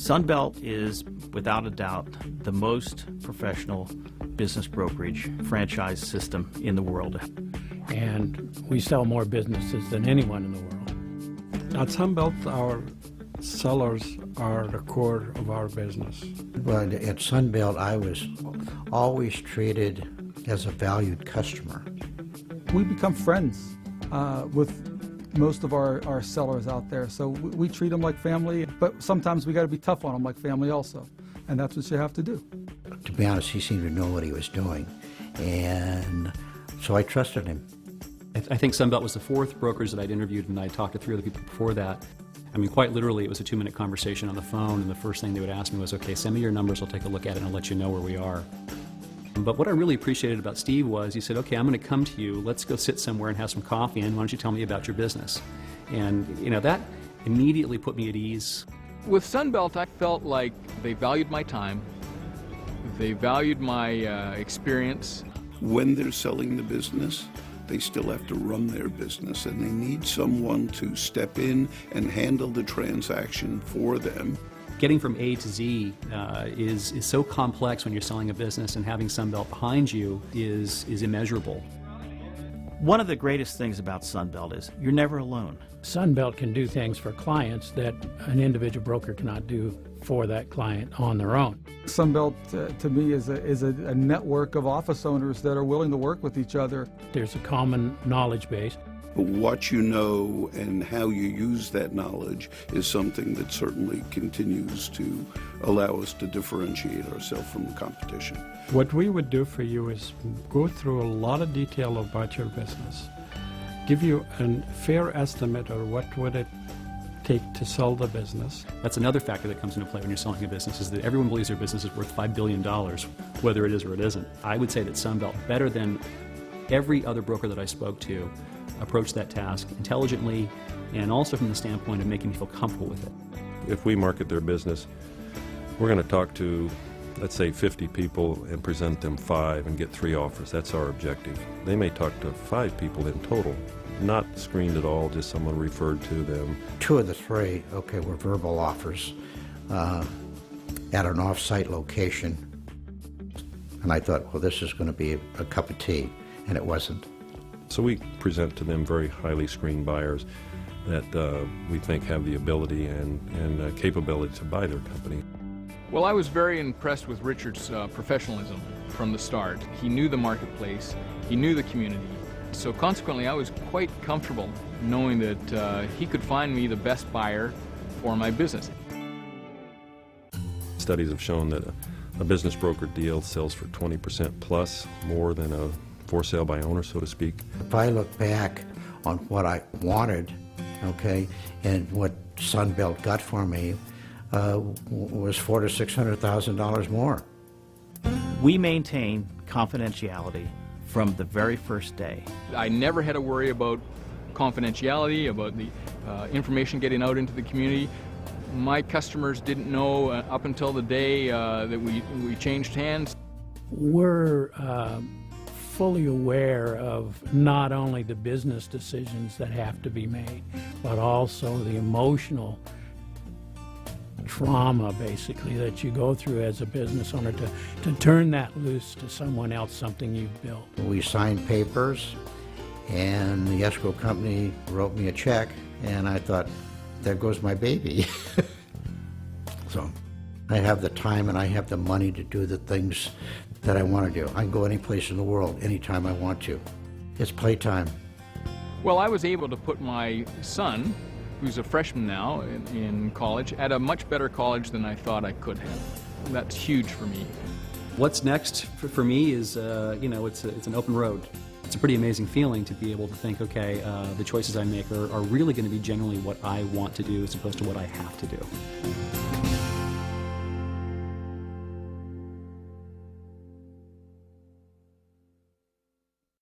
Sunbelt is, without a doubt, the most professional business brokerage franchise system in the world. And we sell more businesses than anyone in the world. At Sunbelt, our sellers are the core of our business. But at Sunbelt, I was always treated as a valued customer. We become friends with most of our sellers out there, so we treat them like family, but sometimes we got to be tough on them like family also, and that's what you have to do. To be honest, he seemed to know what he was doing, and so I trusted him. I think Sunbelt was the fourth brokerage that I'd interviewed, and I talked to three other people before that. I mean, quite literally, it was a 2-minute conversation on the phone, and the first thing they would ask me was, okay, send me your numbers, I'll take a look at it, and I'll let you know where we are. But what I really appreciated about Steve was he said, okay, I'm going to come to you, let's go sit somewhere and have some coffee, and why don't you tell me about your business? And, you know, that immediately put me at ease. With Sunbelt, I felt like they valued my time, they valued my experience. When they're selling the business, they still have to run their business, and they need someone to step in and handle the transaction for them. Getting from A to Z is so complex when you're selling a business, and having Sunbelt behind you is immeasurable. One of the greatest things about Sunbelt is you're never alone. Sunbelt can do things for clients that an individual broker cannot do for that client on their own. Sunbelt, to me, is a network of office owners that are willing to work with each other. There's a common knowledge base. But what you know and how you use that knowledge is something that certainly continues to allow us to differentiate ourselves from the competition. What we would do for you is go through a lot of detail about your business, give you a fair estimate of what would it take to sell the business. That's another factor that comes into play when you're selling a business, is that everyone believes their business is worth $5 billion, whether it is or it isn't. I would say that Sunbelt, better than every other broker that I spoke to, approached that task intelligently, and also from the standpoint of making me feel comfortable with it. If we market their business, we're going to talk to, let's say, 50 people and present them 5 and get 3 offers. That's our objective. They may talk to 5 people in total, not screened at all, just someone referred to them. 2 of the 3, okay, were verbal offers at an off-site location. And I thought, well, this is going to be a cup of tea, and it wasn't. So we present to them very highly screened buyers that we think have the ability and capability to buy their company. Well, I was very impressed with Richard's professionalism from the start. He knew the marketplace, he knew the community, so consequently I was quite comfortable knowing that he could find me the best buyer for my business. Studies have shown that a business broker deal sells for 20% plus more than a for sale by owner, so to speak. If I look back on what I wanted, okay, and what Sunbelt got for me, was $400,000 to $600,000 more. We maintain confidentiality from the very first day. I never had to worry about confidentiality, about the information getting out into the community. My customers didn't know up until the day that we changed hands. We're fully aware of not only the business decisions that have to be made, but also the emotional trauma, basically, that you go through as a business owner to turn that loose to someone else, something you've built. We signed papers, and the escrow company wrote me a check, and I thought, there goes my baby. So I have the time and I have the money to do the things that I want to do. I can go any place in the world anytime I want to. It's playtime. Well, I was able to put my son, who's a freshman now in college, at a much better college than I thought I could have. That's huge for me. What's next for me is, you know, it's an open road. It's a pretty amazing feeling to be able to think, okay, the choices I make are really going to be generally what I want to do as opposed to what I have to do.